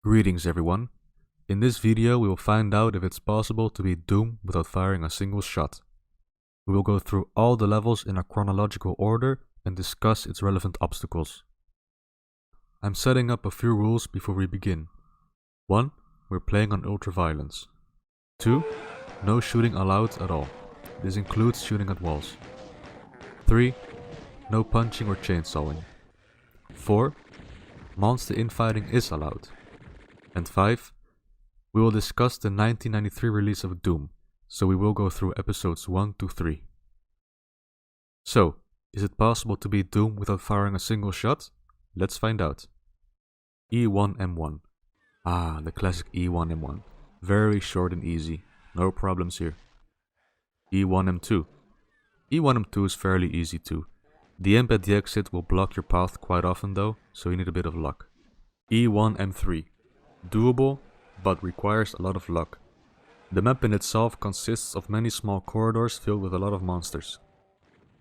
Greetings everyone. In this video we will find out if it's possible to beat Doom without firing a single shot. We will go through all the levels in a chronological order and discuss its relevant obstacles. I'm setting up a few rules before we begin. 1. We're playing on ultraviolence. 2. No shooting allowed at all. This includes shooting at walls. 3. No punching or chainsawing. 4. Monster infighting is allowed. And 5. We will discuss the 1993 release of Doom, so we will go through episodes 1 to 3. So, is it possible to beat Doom without firing a single shot? Let's find out. E1M1. The classic E1M1. Very short and easy, no problems here. E1M2. E1M2 is fairly easy too. The imp at the exit will block your path quite often though, so you need a bit of luck. E1M3. Doable, but requires a lot of luck. The map in itself consists of many small corridors filled with a lot of monsters.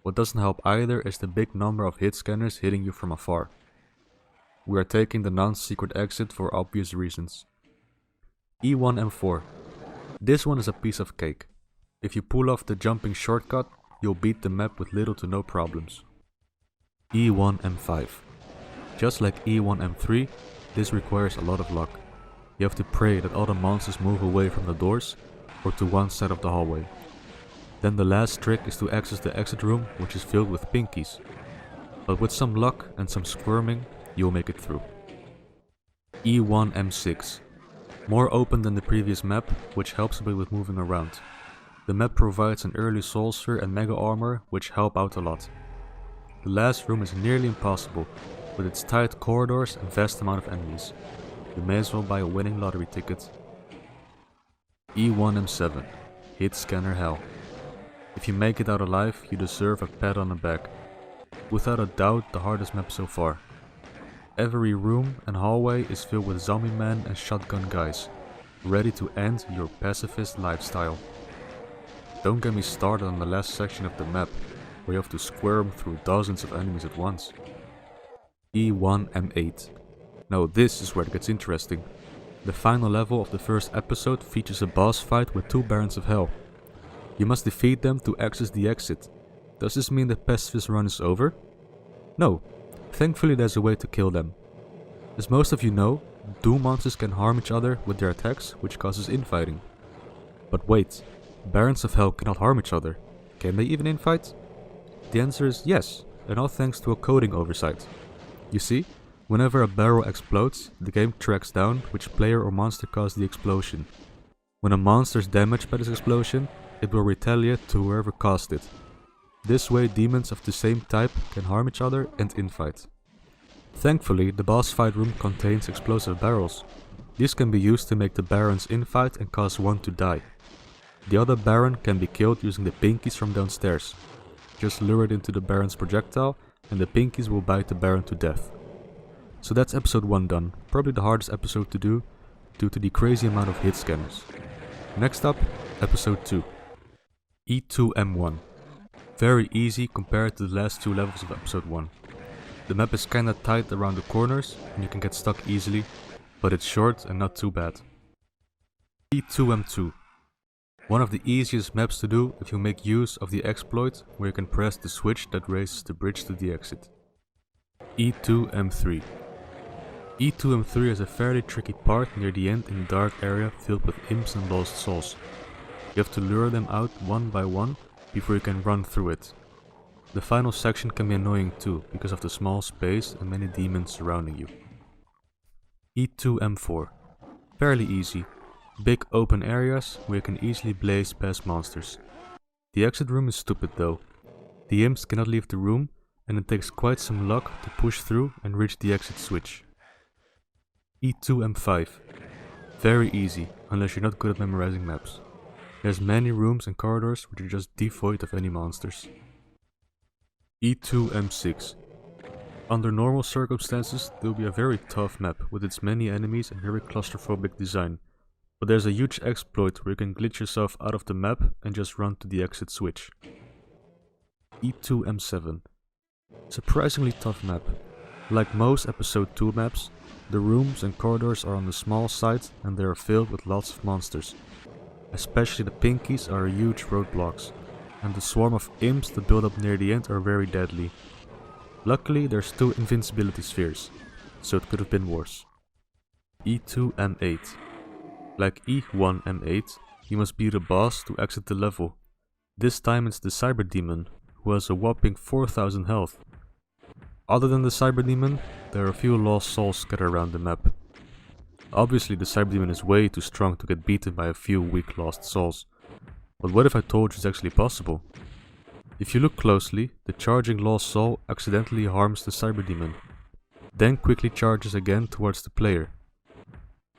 What doesn't help either is the big number of hit scanners hitting you from afar. We are taking the non-secret exit for obvious reasons. E1M4. This one is a piece of cake. If you pull off the jumping shortcut, you'll beat the map with little to no problems. E1M5. Just like E1M3, this requires a lot of luck. You have to pray that all the monsters move away from the doors or to one side of the hallway. Then the last trick is to access the exit room, which is filled with pinkies. But with some luck and some squirming, you'll make it through. E1M6. More open than the previous map, which helps a bit with moving around. The map provides an early soul sphere and mega armor, which help out a lot. The last room is nearly impossible, with its tight corridors and vast amount of enemies. You may as well buy a winning lottery ticket. E1M7. Hit scanner hell. If you make it out alive, you deserve a pat on the back. Without a doubt, the hardest map so far. Every room and hallway is filled with zombie men and shotgun guys, ready to end your pacifist lifestyle. Don't get me started on the last section of the map, where you have to squirm through dozens of enemies at once. E1M8. Now this is where it gets interesting. The final level of the first episode features a boss fight with two Barons of Hell. You must defeat them to access the exit. Does this mean the pacifist run is over? No. Thankfully there's a way to kill them. As most of you know, Doom monsters can harm each other with their attacks, which causes infighting. But wait, Barons of Hell cannot harm each other. Can they even infight? The answer is yes, and all thanks to a coding oversight. You see, whenever a barrel explodes, the game tracks down which player or monster caused the explosion. When a monster is damaged by this explosion, it will retaliate to whoever caused it. This way demons of the same type can harm each other and infight. Thankfully, the boss fight room contains explosive barrels. These can be used to make the barons infight and cause one to die. The other baron can be killed using the pinkies from downstairs. Just lure it into the baron's projectile and the pinkies will bite the baron to death. So that's episode 1 done, probably the hardest episode to do due to the crazy amount of hit scanners. Next up, episode 2. E2M1. Very easy compared to the last 2 levels of episode 1. The map is kinda tight around the corners and you can get stuck easily, but it's short and not too bad. E2M2. One of the easiest maps to do if you make use of the exploit where you can press the switch that raises the bridge to the exit. E2M3. E2M3 is a fairly tricky part near the end in a dark area filled with imps and lost souls. You have to lure them out one by one before you can run through it. The final section can be annoying too because of the small space and many demons surrounding you. E2M4. Fairly easy. Big open areas where you can easily blaze past monsters. The exit room is stupid though. The imps cannot leave the room and it takes quite some luck to push through and reach the exit switch. E2M5. Very easy, unless you're not good at memorizing maps. There's many rooms and corridors which are just devoid of any monsters. E2M6. Under normal circumstances, it will be a very tough map with its many enemies and very claustrophobic design. But there's a huge exploit where you can glitch yourself out of the map and just run to the exit switch. E2M7. Surprisingly tough map. Like most episode 2 maps, The rooms and corridors are on the small side and they are filled with lots of monsters. Especially the pinkies are huge roadblocks, and the swarm of imps that build up near the end are very deadly. Luckily there's 2 invincibility spheres, so it could have been worse. E2 M8. Like E1 M8, you must beat a boss to exit the level. This time it's the Cyber Demon, who has a whopping 4000 health. Other than the Cyber Demon, there are a few lost souls scattered around the map. Obviously the Cyber Demon is way too strong to get beaten by a few weak lost souls. But what if I told you it's actually possible? If you look closely, the charging lost soul accidentally harms the Cyber Demon, then quickly charges again towards the player.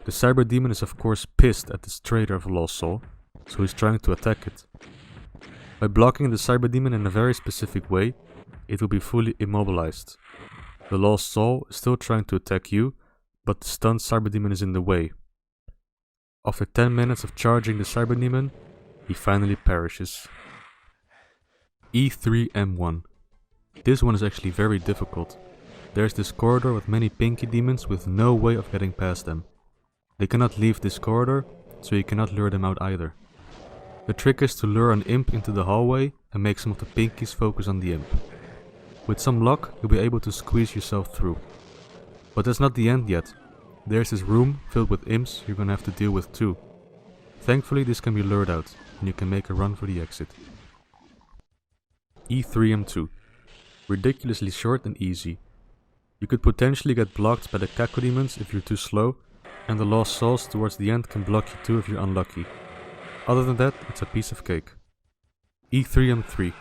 The Cyber Demon is of course pissed at this traitor of a lost soul, so he's trying to attack it. By blocking the Cyber Demon in a very specific way, it will be fully immobilized. The lost soul is still trying to attack you, but the stunned Cyber Demon is in the way. After 10 minutes of charging the Cyber Demon, he finally perishes. E3 M1. This one is actually very difficult. There's this corridor with many pinky demons with no way of getting past them. They cannot leave this corridor, so you cannot lure them out either. The trick is to lure an imp into the hallway and make some of the pinkies focus on the imp. With some luck, you'll be able to squeeze yourself through. But that's not the end yet. There's this room filled with imps you're gonna have to deal with too. Thankfully this can be lured out, and you can make a run for the exit. E3 M2. Ridiculously short and easy. You could potentially get blocked by the Cacodemons if you're too slow, and the lost souls towards the end can block you too if you're unlucky. Other than that, it's a piece of cake. E3 M3.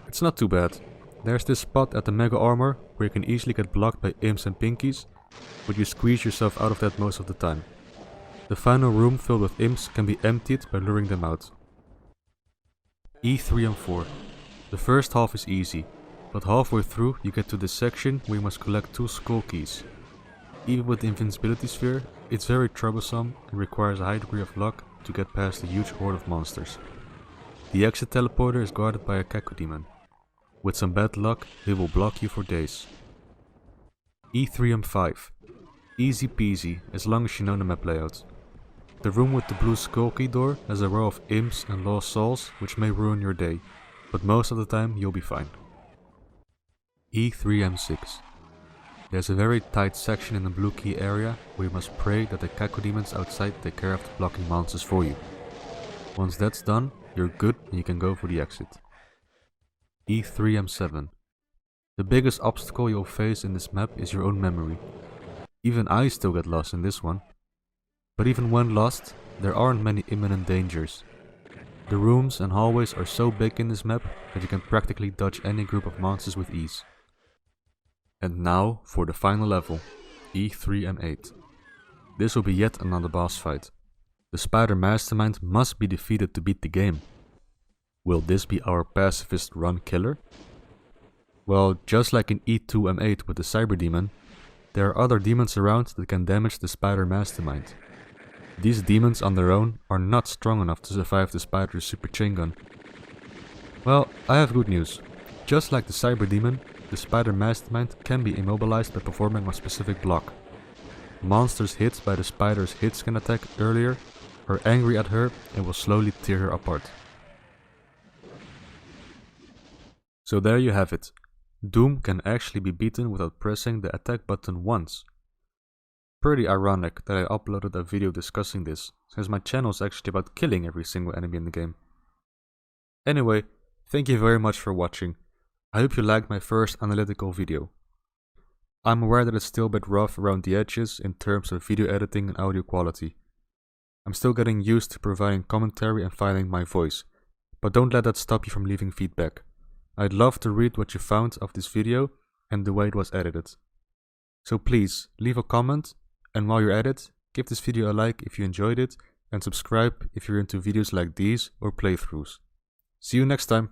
It's not too bad. There's this spot at the Mega Armor where you can easily get blocked by imps and pinkies, but you squeeze yourself out of that most of the time. The final room filled with imps can be emptied by luring them out. E3 M4. The first half is easy, but halfway through you get to this section where you must collect 2 skull keys. Even with the invincibility sphere, it's very troublesome and requires a high degree of luck to get past the huge horde of monsters. The exit teleporter is guarded by a Cacodemon. With some bad luck, they will block you for days. E3 M5. Easy peasy, as long as you know the map layout. The room with the blue skull key door has a row of imps and lost souls which may ruin your day, but most of the time you'll be fine. E3 M6. There's a very tight section in the blue key area where you must pray that the Cacodemons outside take care of the blocking monsters for you. Once that's done, you're good and you can go for the exit. E3 M7. The biggest obstacle you'll face in this map is your own memory. Even I still get lost in this one. But even when lost, there aren't many imminent dangers. The rooms and hallways are so big in this map that you can practically dodge any group of monsters with ease. And now for the final level, E3 M8. This will be yet another boss fight. The Spider Mastermind must be defeated to beat the game. Will this be our pacifist run killer? Well, just like in E2 M8 with the Cyber Demon, there are other demons around that can damage the Spider Mastermind. These demons on their own are not strong enough to survive the Spider's super chain gun. Well, I have good news. Just like the Cyber Demon, the Spider Mastermind can be immobilized by performing a specific block. Monsters hit by the Spider's hit scan attack earlier are angry at her and will slowly tear her apart. So there you have it. Doom can actually be beaten without pressing the attack button once. Pretty ironic that I uploaded a video discussing this, since my channel is actually about killing every single enemy in the game. Anyway, thank you very much for watching. I hope you liked my first analytical video. I'm aware that it's still a bit rough around the edges in terms of video editing and audio quality. I'm still getting used to providing commentary and finding my voice, but don't let that stop you from leaving feedback. I'd love to read what you found of this video and the way it was edited. So please, leave a comment, and while you're at it, give this video a like if you enjoyed it, and subscribe if you're into videos like these or playthroughs. See you next time!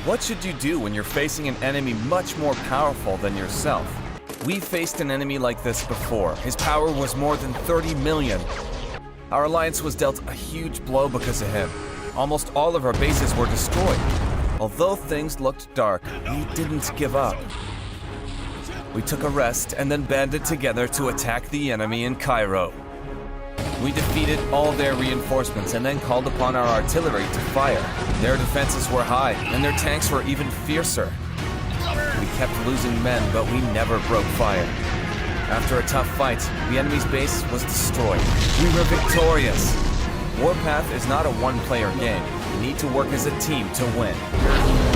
What should you do when you're facing an enemy much more powerful than yourself? We faced an enemy like this before. His power was more than 30 million. Our alliance was dealt a huge blow because of him. Almost all of our bases were destroyed. Although things looked dark, we didn't give up. We took a rest and then banded together to attack the enemy in Cairo. We defeated all their reinforcements and then called upon our artillery to fire. Their defenses were high, and their tanks were even fiercer. We kept losing men, but we never broke fire. After a tough fight, the enemy's base was destroyed. We were victorious. Warpath is not a one-player game. You need to work as a team to win.